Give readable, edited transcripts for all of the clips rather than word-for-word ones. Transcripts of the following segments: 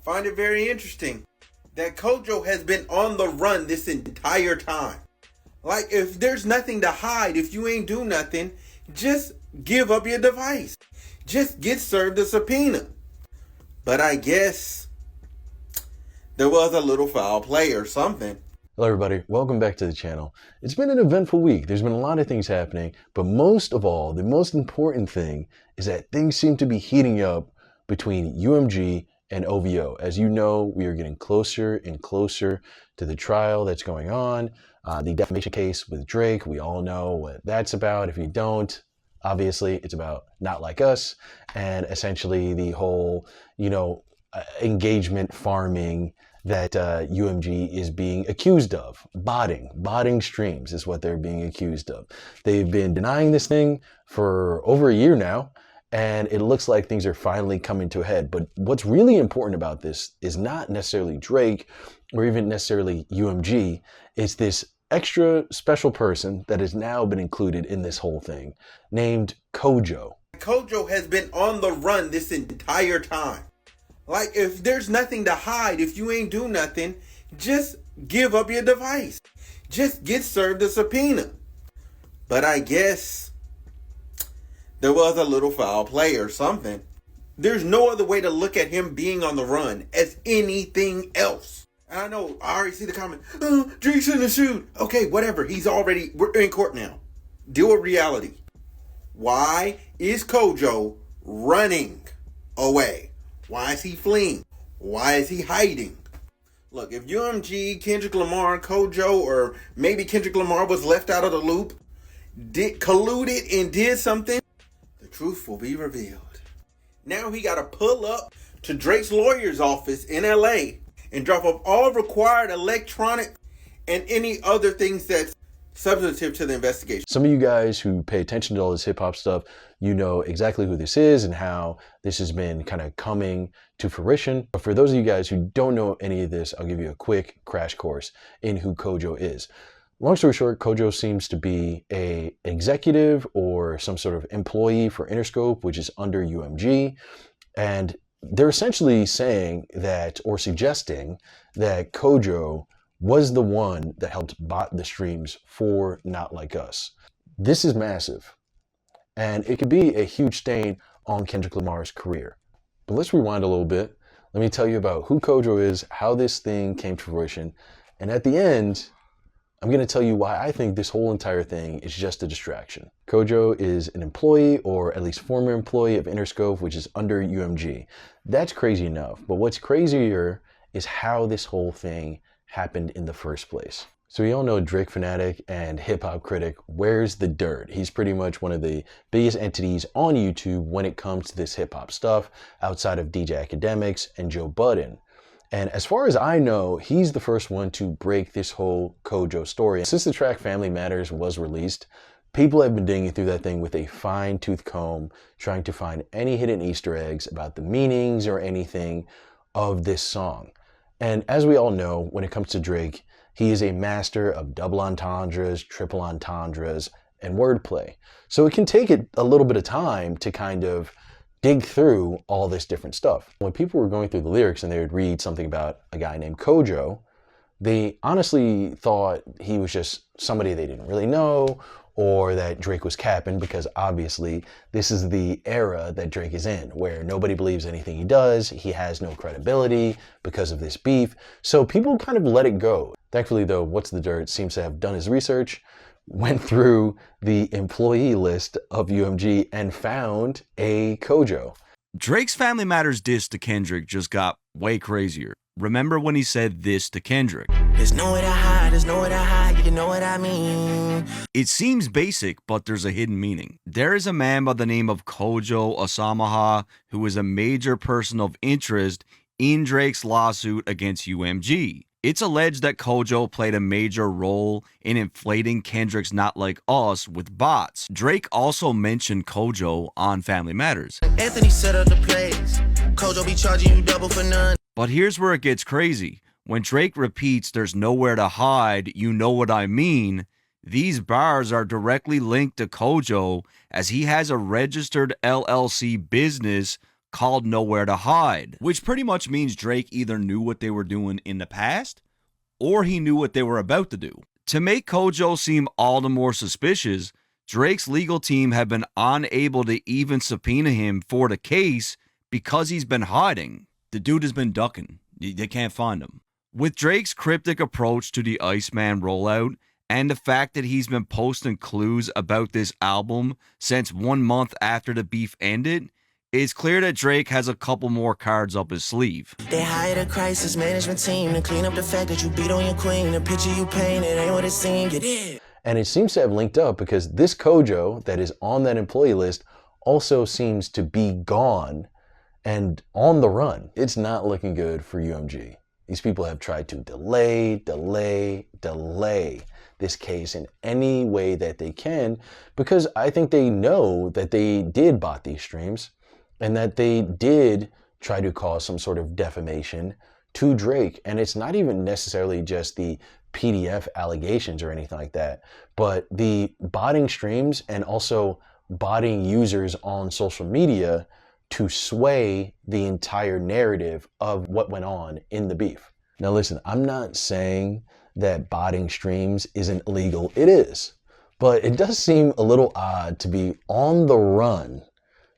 find it very interesting that Kojo has been on the run this entire time. Like, if there's nothing to hide, if you ain't do nothing, just give up your device. Just get served a subpoena. But I guess there was a little foul play or something. Hello everybody, welcome back to the channel. It's been an eventful week. There's been a lot of things happening, but most of all, the most important thing is that things seem to be heating up between UMG and OVO. As you know, we are getting closer and closer to the trial that's going on. The defamation case with Drake, we all know what that's about. If you don't, obviously it's about Not Like Us and essentially the whole, engagement farming that UMG is being accused of. Botting streams is what they're being accused of. They've been denying this thing for over a year now, and it looks like things are finally coming to a head. But what's really important about this is not necessarily Drake or even necessarily UMG. It's this extra special person that has now been included in this whole thing, named Kojo. Kojo has been on the run this entire time. Like, if there's nothing to hide, if you ain't do nothing, just give up your device. Just get served a subpoena. But I guess there was a little foul play or something. There's no other way to look at him being on the run as anything else. And I know, I already see the comment, oh, Drake's in the suit. Okay, whatever. We're in court now. Deal with reality. Why is Kojo running away? Why is he fleeing? Why is he hiding? Look, if UMG, Kendrick Lamar, Kojo, or maybe Kendrick Lamar was left out of the loop, colluded and did something, the truth will be revealed. Now he got to pull up to Drake's lawyer's office in LA and drop off all required electronic and any other things that's substantive to the investigation. Some of you guys who pay attention to all this hip hop stuff, you know exactly who this is and how this has been kind of coming to fruition. But for those of you guys who don't know any of this, I'll give you a quick crash course in who Kojo is. Long story short, Kojo seems to be an executive or some sort of employee for Interscope, which is under UMG. And they're essentially saying that, or suggesting that Kojo was the one that helped bot the streams for Not Like Us. This is massive, and it could be a huge stain on Kendrick Lamar's career. But let's rewind a little bit. Let me tell you about who Kojo is, how this thing came to fruition, and at the end, I'm going to tell you why I think this whole entire thing is just a distraction. Kojo is an employee, or at least former employee of Interscope, which is under UMG. That's crazy enough, but what's crazier is how this whole thing happened in the first place. So we all know Drake fanatic and hip hop critic Where's the Dirt. He's pretty much one of the biggest entities on YouTube when it comes to this hip hop stuff, outside of DJ Academics and Joe Budden. And as far as I know, he's the first one to break this whole Kojo story. Since the track Family Matters was released, people have been digging through that thing with a fine-tooth comb, trying to find any hidden Easter eggs about the meanings or anything of this song. And as we all know, when it comes to Drake, he is a master of double entendres, triple entendres, and wordplay. So it can take it a little bit of time to kind of dig through all this different stuff. When people were going through the lyrics and they would read something about a guy named Kojo, they honestly thought he was just somebody they didn't really know, or that Drake was capping, because obviously this is the era that Drake is in, where nobody believes anything he does. He has no credibility because of this beef. So people kind of let it go. Thankfully though, What's the Dirt seems to have done his research, went through the employee list of UMG and found a Kojo. Drake's Family Matters diss to Kendrick just got way crazier. Remember when he said this to Kendrick? There's nowhere to hide, you know what I mean. It seems basic, but there's a hidden meaning. There is a man by the name of Kojo Osamaha who is a major person of interest in Drake's lawsuit against UMG. It's alleged that Kojo played a major role in inflating Kendrick's Not Like Us with bots. Drake also mentioned Kojo on Family Matters. Anthony set up the plays. Kojo be charging you double for none. But here's where it gets crazy. When Drake repeats there's nowhere to hide, you know what I mean, these bars are directly linked to Kojo, as he has a registered LLC business called Nowhere to Hide, which pretty much means Drake either knew what they were doing in the past or he knew what they were about to do. To make Kojo seem all the more suspicious, Drake's legal team have been unable to even subpoena him for the case because he's been hiding. The dude has been ducking. They can't find him. With Drake's cryptic approach to the Iceman rollout and the fact that he's been posting clues about this album since 1 month after the beef ended, it's clear that Drake has a couple more cards up his sleeve. They hired a crisis management team to clean up the fact that you beat on your queen. The picture you painted ain't what it seemed. You did. And it seems to have linked up because this Kojo that is on that employee list also seems to be gone and on the run. It's not looking good for UMG. These people have tried to delay this case in any way that they can because I think they know that they did bot these streams and that they did try to cause some sort of defamation to Drake. And it's not even necessarily just the PDF allegations or anything like that, but the botting streams and also botting users on social media to sway the entire narrative of what went on in the beef. Now listen, I'm not saying that botting streams isn't illegal. It is. But it does seem a little odd to be on the run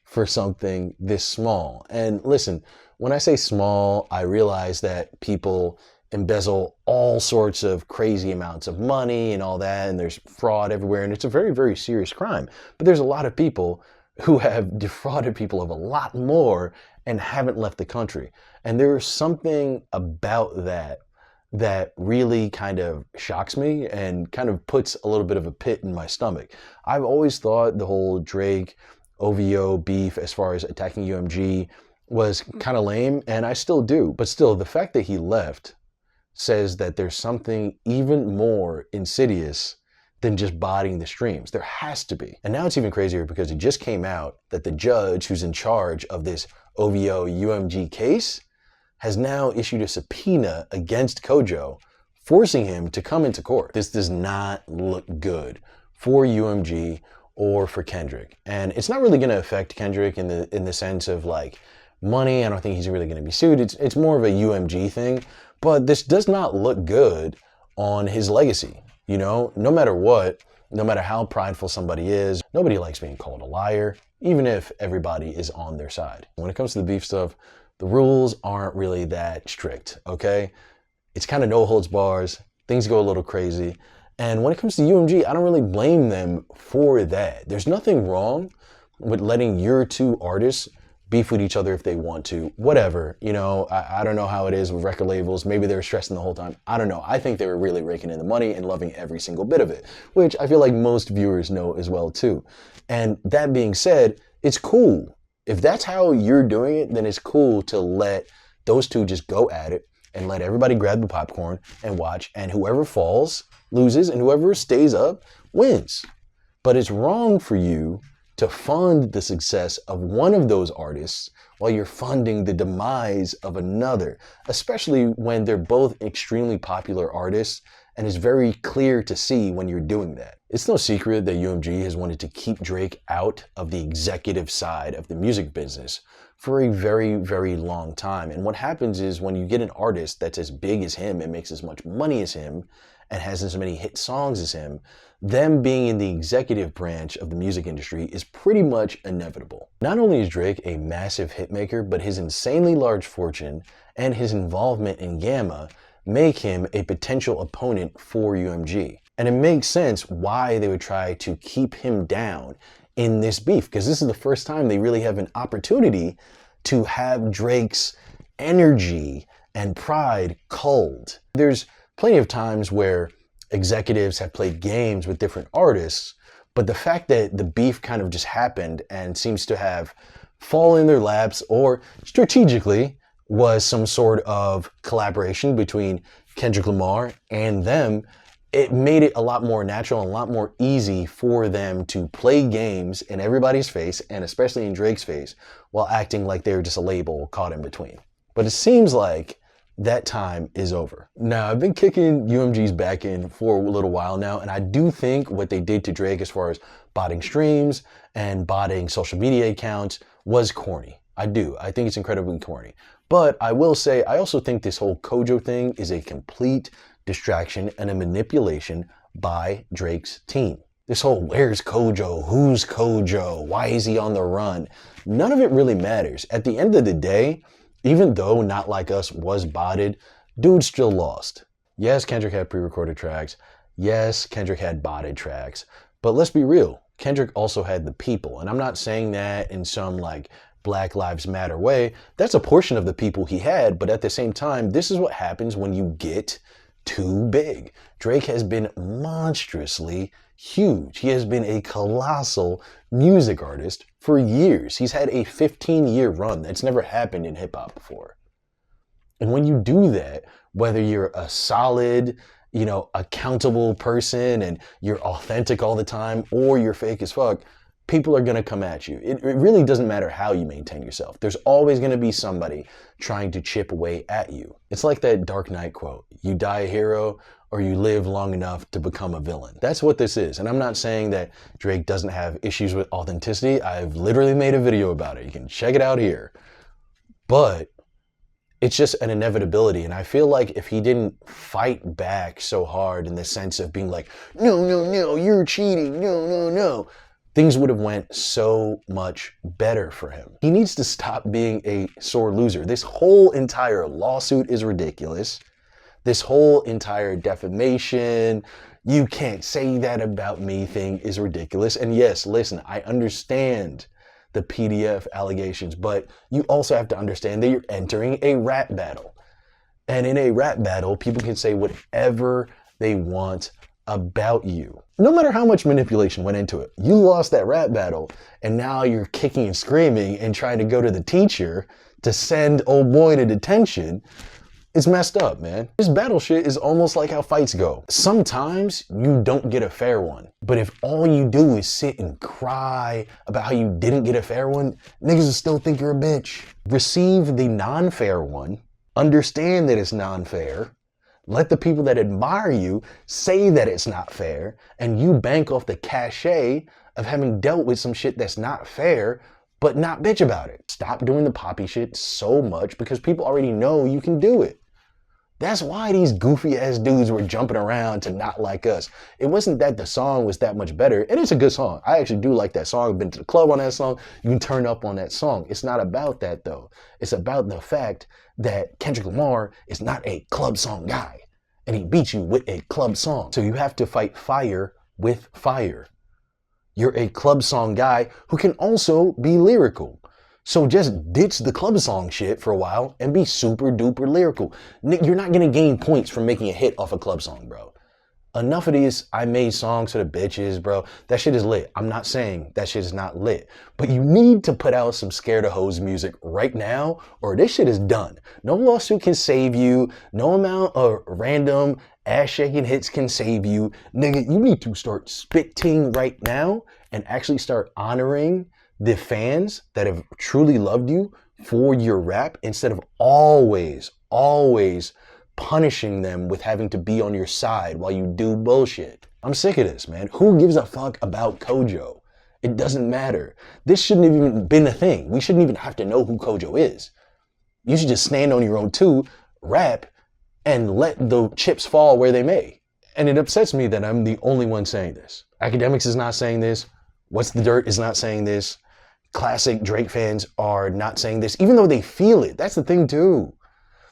for something this small. And listen, when I say small, I realize that people embezzle all sorts of crazy amounts of money and all that, and there's fraud everywhere, and it's a very, very serious crime. But there's a lot of people who have defrauded people of a lot more and haven't left the country. And there's something about that that really kind of shocks me and kind of puts a little bit of a pit in my stomach. I've always thought the whole Drake OVO beef as far as attacking UMG was kind of lame, and I still do. But still, the fact that he left says that there's something even more insidious than just botting the streams. There has to be. And now it's even crazier because it just came out that the judge who's in charge of this OVO UMG case has now issued a subpoena against Kojo, forcing him to come into court. This does not look good for UMG or for Kendrick. And it's not really gonna affect Kendrick in the sense of like money. I don't think he's really gonna be sued. It's more of a UMG thing, but this does not look good on his legacy. You know, no matter what, no matter how prideful somebody is, nobody likes being called a liar, even if everybody is on their side. When it comes to the beef stuff, the rules aren't really that strict, okay? It's kind of no holds bars, things go a little crazy. And when it comes to UMG, I don't really blame them for that. There's nothing wrong with letting your two artists beef with each other if they want to, whatever. You know, I don't know how it is with record labels. Maybe they were stressing the whole time. I don't know. I think they were really raking in the money and loving every single bit of it, which I feel like most viewers know as well too. And that being said, it's cool. If that's how you're doing it, then it's cool to let those two just go at it and let everybody grab the popcorn and watch, and whoever falls loses and whoever stays up wins. But it's wrong for you to fund the success of one of those artists while you're funding the demise of another, especially when they're both extremely popular artists, and it's very clear to see when you're doing that. It's no secret that UMG has wanted to keep Drake out of the executive side of the music business for a very, very long time. And what happens is when you get an artist that's as big as him and makes as much money as him and has as many hit songs as him, them being in the executive branch of the music industry is pretty much inevitable. Not only is Drake a massive hitmaker, but his insanely large fortune and his involvement in Gamma make him a potential opponent for UMG. And it makes sense why they would try to keep him down in this beef, because this is the first time they really have an opportunity to have Drake's energy and pride culled. There's plenty of times where executives have played games with different artists, but the fact that the beef kind of just happened and seems to have fallen in their laps or strategically was some sort of collaboration between Kendrick Lamar and them, it made it a lot more natural and a lot more easy for them to play games in everybody's face, and especially in Drake's face, while acting like they were just a label caught in between. But it seems like that time is over. Now, I've been kicking UMG's back in for a little while now, and I do think what they did to Drake as far as botting streams and botting social media accounts was corny. I do. I think it's incredibly corny. But I will say, I also think this whole Kojo thing is a complete distraction and a manipulation by Drake's team. This whole where's Kojo? Who's Kojo? Why is he on the run? None of it really matters. At the end of the day, even though Not Like Us was botted, dude still lost. Yes, Kendrick had pre-recorded tracks. Yes, Kendrick had botted tracks. But let's be real. Kendrick also had the people. And I'm not saying that in some like Black Lives Matter way. That's a portion of the people he had. But at the same time, this is what happens when you get too big. Drake has been monstrously huge. He has been a colossal music artist for years. He's had a 15-year run that's never happened in hip-hop before. And when you do that, whether you're a solid, accountable person and you're authentic all the time, or you're fake as fuck, people are going to come at you. It really doesn't matter how you maintain yourself. There's always going to be somebody trying to chip away at you. It's like that Dark Knight quote, you die a hero or you live long enough to become a villain. That's what this is. And I'm not saying that Drake doesn't have issues with authenticity. I've literally made a video about it. You can check it out here. But it's just an inevitability. And I feel like if he didn't fight back so hard in the sense of being like, no, you're cheating, no, things would have went so much better for him. He needs to stop being a sore loser. This whole entire lawsuit is ridiculous. This whole entire defamation, you can't say that about me thing is ridiculous. And yes, listen, I understand the PDF allegations, but you also have to understand that you're entering a rap battle. And in a rap battle, people can say whatever they want about you. No matter how much manipulation went into it, you lost that rap battle and now you're kicking and screaming and trying to go to the teacher to send old boy to detention. It's messed up, man. This battle shit is almost like how fights go. Sometimes you don't get a fair one, but if all you do is sit and cry about how you didn't get a fair one, niggas will still think you're a bitch. Receive the non-fair one, understand that it's non-fair, let the people that admire you say that it's not fair, and you bank off the cachet of having dealt with some shit that's not fair, but not bitch about it. Stop doing the poppy shit so much because people already know you can do it. That's why these goofy ass dudes were jumping around to Not Like Us. It wasn't that the song was that much better. And it's a good song. I actually do like that song. I've been to the club on that song. You can turn up on that song. It's not about that though. It's about the fact that Kendrick Lamar is not a club song guy. And he beats you with a club song. So you have to fight fire with fire. You're a club song guy who can also be lyrical. So just ditch the club song shit for a while and be super duper lyrical. You're not gonna gain points from making a hit off a club song, bro. Enough of these I made songs for the bitches, bro. That shit is lit. I'm not saying that shit is not lit. But you need to put out some Scared of Hoes music right now or this shit is done. No lawsuit can save you. No amount of random ass-shaking hits can save you. Nigga, you need to start spitting right now and actually start honoring the fans that have truly loved you for your rap instead of always punishing them with having to be on your side while you do bullshit. I'm sick of this, man. Who gives a fuck about Kojo? It doesn't matter. This shouldn't have even been a thing. We shouldn't even have to know who Kojo is. You should just stand on your own too, rap, and let the chips fall where they may. And it upsets me that I'm the only one saying this. Academics is not saying this. What's the Dirt is not saying this. Classic Drake fans are not saying this, even though they feel it. That's the thing too.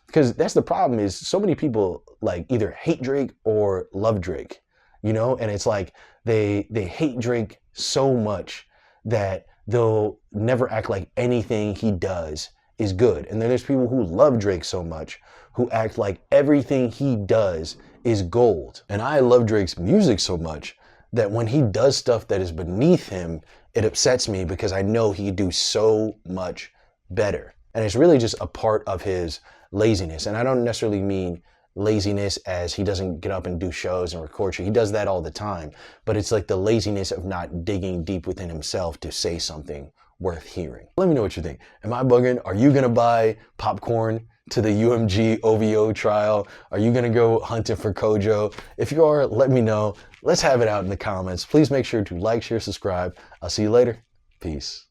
Because that's the problem is so many people like either hate Drake or love Drake, and it's like they hate Drake so much that they'll never act like anything he does is good. And then there's people who love Drake so much who act like everything he does is gold. And I love Drake's music so much that when he does stuff that is beneath him, it upsets me because I know he could do so much better. And it's really just a part of his laziness. And I don't necessarily mean laziness as he doesn't get up and do shows and record shit. He does that all the time. But it's like the laziness of not digging deep within himself to say something worth hearing. Let me know what you think. Am I bugging? Are you gonna buy popcorn to the UMG OVO trial? Are you gonna go hunting for Kojo? If you are, let me know. Let's have it out in the comments. Please make sure to like, share, subscribe. I'll see you later. Peace.